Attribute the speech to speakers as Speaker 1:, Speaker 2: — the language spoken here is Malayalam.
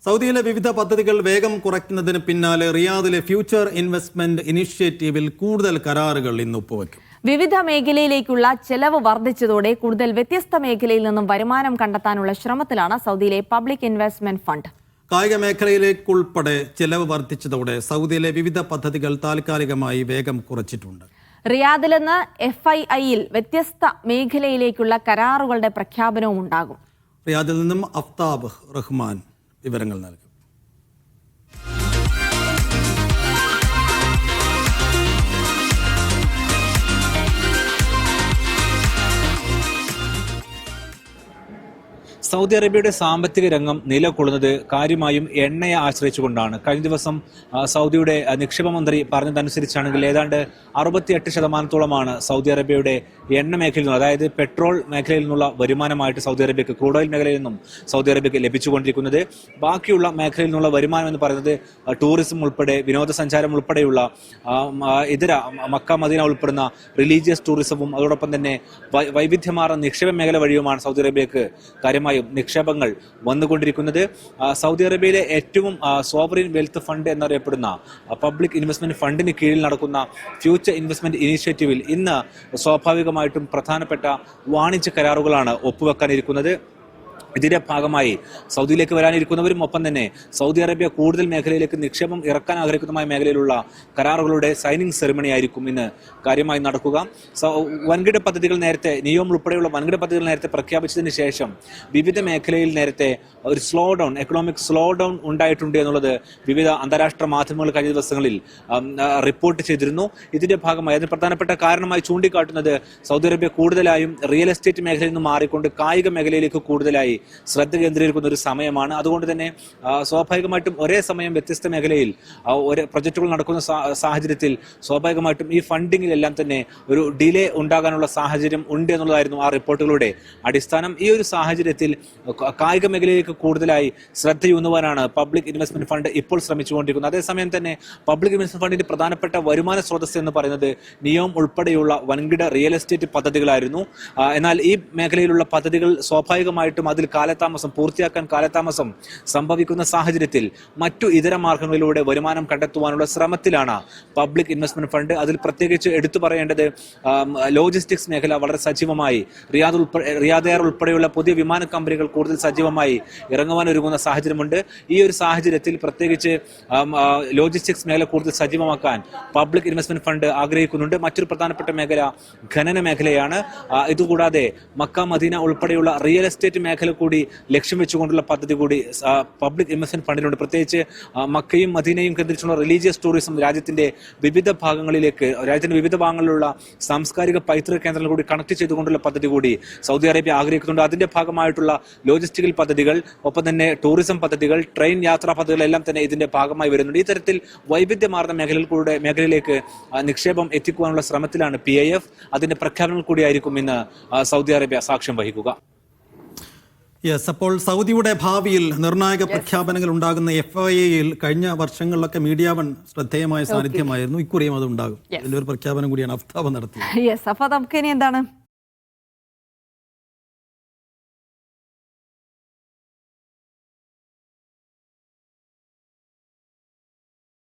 Speaker 1: സൗദിയിലെ വിവിധ പദ്ധതികൾ വേഗം കുറയ്ക്കുന്നതിന് പിന്നാലെ റിയാദിലെ ഫ്യൂച്ചർ ഇൻവെസ്റ്റ്മെന്റ് ഇനിഷ്യേറ്റീവിൽ കൂടുതൽ കരാറുകൾ ഇന്ന് ഒപ്പുവെക്കും.
Speaker 2: വിവിധ മേഖലയിലേക്കുള്ള ചെലവ് വർദ്ധിച്ചതോടെ കൂടുതൽ വ്യത്യസ്ത മേഖലയിൽ നിന്നും വരുമാനം കണ്ടെത്താനുള്ള ശ്രമത്തിലാണ് സൗദിയിലെ പബ്ലിക് ഇൻവെസ്റ്റ്മെന്റ് ഫണ്ട്.
Speaker 1: കായിക മേഖലയിലേക്കുൾപ്പെടെ ചെലവ് വർദ്ധിച്ചതോടെ സൗദിയിലെ വിവിധ പദ്ധതികൾ താൽക്കാലികമായി വേഗം കുറച്ചിട്ടുണ്ട്.
Speaker 2: റിയാദിൽ നിന്ന് FIIയിൽ വ്യത്യസ്ത മേഖലയിലേക്കുള്ള കരാറുകളുടെ പ്രഖ്യാപനവും ഉണ്ടാകും.
Speaker 1: റിയാദിൽ നിന്നും അഫ്താബ് റഹ്മാൻ വിവരങ്ങൾ നൽകും.
Speaker 3: സൗദി അറേബ്യയുടെ സാമ്പത്തിക രംഗം നിലകൊള്ളുന്നത് കാര്യമായും എണ്ണയെ ആശ്രയിച്ചുകൊണ്ടാണ്. കഴിഞ്ഞ ദിവസം സൗദിയുടെ നിക്ഷേപ മന്ത്രി പറഞ്ഞതനുസരിച്ചാണെങ്കിൽ ഏതാണ്ട് 68% സൗദി അറേബ്യയുടെ എണ്ണ മേഖലയിൽ നിന്നും, അതായത് പെട്രോൾ മേഖലയിൽ നിന്നുള്ള വരുമാനമായിട്ട് സൗദി അറേബ്യക്ക്, ക്രൂഡ് ഓയിൽ മേഖലയിൽ നിന്നും സൗദി അറേബ്യക്ക് ലഭിച്ചുകൊണ്ടിരിക്കുന്നത്. ബാക്കിയുള്ള മേഖലയിൽ നിന്നുള്ള വരുമാനം എന്ന് പറയുന്നത് ടൂറിസം ഉൾപ്പെടെ, വിനോദസഞ്ചാരം ഉൾപ്പെടെയുള്ള ഇതര മക്ക മദീന ഉൾപ്പെടുന്ന റിലീജിയസ് ടൂറിസവും അതോടൊപ്പം തന്നെ വൈവിധ്യമാർന്ന നിക്ഷേപ മേഖല വഴിയുമാണ് സൗദി അറേബ്യക്ക് കാര്യമായും നിക്ഷേപങ്ങൾ വന്നുകൊണ്ടിരിക്കുന്നത്. സൗദി അറേബ്യയിലെ ഏറ്റവും സോവറിൻ വെൽത്ത് ഫണ്ട് എന്നറിയപ്പെടുന്ന പബ്ലിക് ഇൻവെസ്റ്റ്മെന്റ് ഫണ്ടിന് കീഴിൽ നടക്കുന്ന ഫ്യൂച്ചർ ഇൻവെസ്റ്റ്മെന്റ് ഇനീഷ്യേറ്റീവിൽ ഇന്ന് സ്വാഭാവികമായിട്ടും പ്രധാനപ്പെട്ട വാണിജ്യ കരാറുകളാണ് ഒപ്പുവെക്കാനിരിക്കുന്നത്. ഇതിന്റെ ഭാഗമായി സൗദിയിലേക്ക് വരാനിരിക്കുന്നവരും ഒപ്പം തന്നെ സൗദി അറേബ്യ കൂടുതൽ മേഖലയിലേക്ക് നിക്ഷേപം ഇറക്കാൻ ആഗ്രഹിക്കുന്നതുമായ മേഖലയിലുള്ള കരാറുകളുടെ സൈനിങ് സെറിമണി ആയിരിക്കും ഇന്ന് കാര്യമായി നടക്കുക. വൻകിട പദ്ധതികൾ നേരത്തെ, നിയോം ഉൾപ്പെടെയുള്ള വൻകിട പദ്ധതികൾ നേരത്തെ പ്രഖ്യാപിച്ചതിന് ശേഷം വിവിധ മേഖലയിൽ നേരത്തെ ഒരു എക്കണോമിക് സ്ലോ ഡൗൺ ഉണ്ടായിട്ടുണ്ട് എന്നുള്ളത് വിവിധ അന്താരാഷ്ട്ര മാധ്യമങ്ങൾ കഴിഞ്ഞ ദിവസങ്ങളിൽ റിപ്പോർട്ട് ചെയ്തിരുന്നു. ഇതിന്റെ ഭാഗമായി അതിന് പ്രധാനപ്പെട്ട കാരണമായി ചൂണ്ടിക്കാട്ടുന്നത് സൗദി അറേബ്യ കൂടുതലായും റിയൽ എസ്റ്റേറ്റ് മേഖലയിൽ നിന്ന് മാറിക്കൊണ്ട് കായിക മേഖലയിലേക്ക് കൂടുതലായി ശ്രദ്ധ കേന്ദ്രീകരിക്കുന്ന ഒരു സമയമാണ്. അതുകൊണ്ട് തന്നെ സ്വാഭാവികമായിട്ടും ഒരേ സമയം വ്യത്യസ്ത മേഖലയിൽ ഒരേ പ്രൊജക്ടുകൾ നടക്കുന്ന സാഹചര്യത്തിൽ സ്വാഭാവികമായിട്ടും ഈ ഫണ്ടിങ്ങിലെല്ലാം തന്നെ ഒരു ഡിലേ ഉണ്ടാകാനുള്ള സാഹചര്യം ഉണ്ട് എന്നുള്ളതായിരുന്നു ആ റിപ്പോർട്ടുകളുടെ അടിസ്ഥാനം. ഈ ഒരു സാഹചര്യത്തിൽ കായിക മേഖലയിലേക്ക് കൂടുതലായി ശ്രദ്ധയൂന്നുവാനാണ് പബ്ലിക് ഇൻവെസ്റ്റ്മെന്റ് ഫണ്ട് ഇപ്പോൾ ശ്രമിച്ചുകൊണ്ടിരിക്കുന്നത്. അതേസമയം തന്നെ പബ്ലിക് ഇൻവെസ്റ്റ്മെന്റ് ഫണ്ടിന്റെ പ്രധാനപ്പെട്ട വരുമാന സ്രോതസ് എന്ന് പറയുന്നത് നിയോം ഉൾപ്പെടെയുള്ള വൻകിട റിയൽ എസ്റ്റേറ്റ് പദ്ധതികളായിരുന്നു. എന്നാൽ ഈ മേഖലയിലുള്ള പദ്ധതികൾ സ്വാഭാവികമായിട്ടും അതിൽ പൂർത്തിയാക്കാൻ കാലതാമസം സംഭവിക്കുന്ന സാഹചര്യത്തിൽ മറ്റു ഇതര മാർഗങ്ങളിലൂടെ വരുമാനം കണ്ടെത്തുവാനുള്ള ശ്രമത്തിലാണ് പബ്ലിക് ഇൻവെസ്റ്റ്മെന്റ് ഫണ്ട്. അതിൽ പ്രത്യേകിച്ച് എടുത്തു പറയേണ്ടത് ലോജിസ്റ്റിക്സ് മേഖല വളരെ സജീവമായി, റിയാദ് എയർ ഉൾപ്പെടെയുള്ള പുതിയ വിമാന കമ്പനികൾ കൂടുതൽ സജീവമായി ഇറങ്ങുവാൻ ഒരുങ്ങുന്ന സാഹചര്യമുണ്ട്. ഈ ഒരു സാഹചര്യത്തിൽ പ്രത്യേകിച്ച് ലോജിസ്റ്റിക്സ് മേഖല കൂടുതൽ സജീവമാക്കാൻ പബ്ലിക് ഇൻവെസ്റ്റ്മെന്റ് ഫണ്ട് ആഗ്രഹിക്കുന്നുണ്ട്. മറ്റൊരു പ്രധാനപ്പെട്ട മേഖല ഖനന മേഖലയാണ്. ഇതുകൂടാതെ മക്ക മദീന ഉൾപ്പെടെയുള്ള റിയൽ എസ്റ്റേറ്റ് മേഖല കൂടി ലക്ഷ്യം വെച്ചുകൊണ്ടുള്ള പദ്ധതി കൂടി പബ്ലിക് ഇൻവെസ്റ്റ്മെന്റ് ഫണ്ടിലുണ്ട്. പ്രത്യേകിച്ച് മക്കയും മദീനയും കേന്ദ്രീകരിച്ചുള്ള റിലീജിയസ് ടൂറിസം രാജ്യത്തിന്റെ വിവിധ ഭാഗങ്ങളിലുള്ള സാംസ്കാരിക പൈതൃക കേന്ദ്രങ്ങൾ കൂടി കണക്ട് ചെയ്തുകൊണ്ടുള്ള പദ്ധതി കൂടി സൗദി അറേബ്യ ആഗ്രഹിക്കുന്നുണ്ട്. അതിന്റെ ഭാഗമായിട്ടുള്ള ലോജിസ്റ്റിക്കൽ പദ്ധതികൾ, ഒപ്പം തന്നെ ടൂറിസം പദ്ധതികൾ, ട്രെയിൻ യാത്രാ പദ്ധതികൾ എല്ലാം തന്നെ ഇതിന്റെ ഭാഗമായി വരുന്നുണ്ട്. ഈ തരത്തിൽ വൈവിധ്യമാർന്ന മേഖലയിലേക്ക് നിക്ഷേപം എത്തിക്കുവാനുള്ള ശ്രമത്തിലാണ് PIF. അതിന്റെ പ്രഖ്യാപനങ്ങൾ കൂടിയായിരിക്കും ഇന്ന് സൗദി അറേബ്യ സാക്ഷ്യം വഹിക്കുക.
Speaker 1: അപ്പോൾ സൗദിയുടെ ഭാവിയിൽ നിർണായക പ്രഖ്യാപനങ്ങൾ ഉണ്ടാകുന്ന FIIയിൽ കഴിഞ്ഞ വർഷങ്ങളിലൊക്കെ മീഡിയ വൺ ശ്രദ്ധേയമായ സാന്നിധ്യമായിരുന്നു. ഇക്കുറിയും അത് ഉണ്ടാകും. ഇതിലൊരു പ്രഖ്യാപനം കൂടിയാണ് അഫ്താബ് നടത്തിയത്.
Speaker 2: അപ്പൊ നമുക്ക് ഇനി എന്താണ്?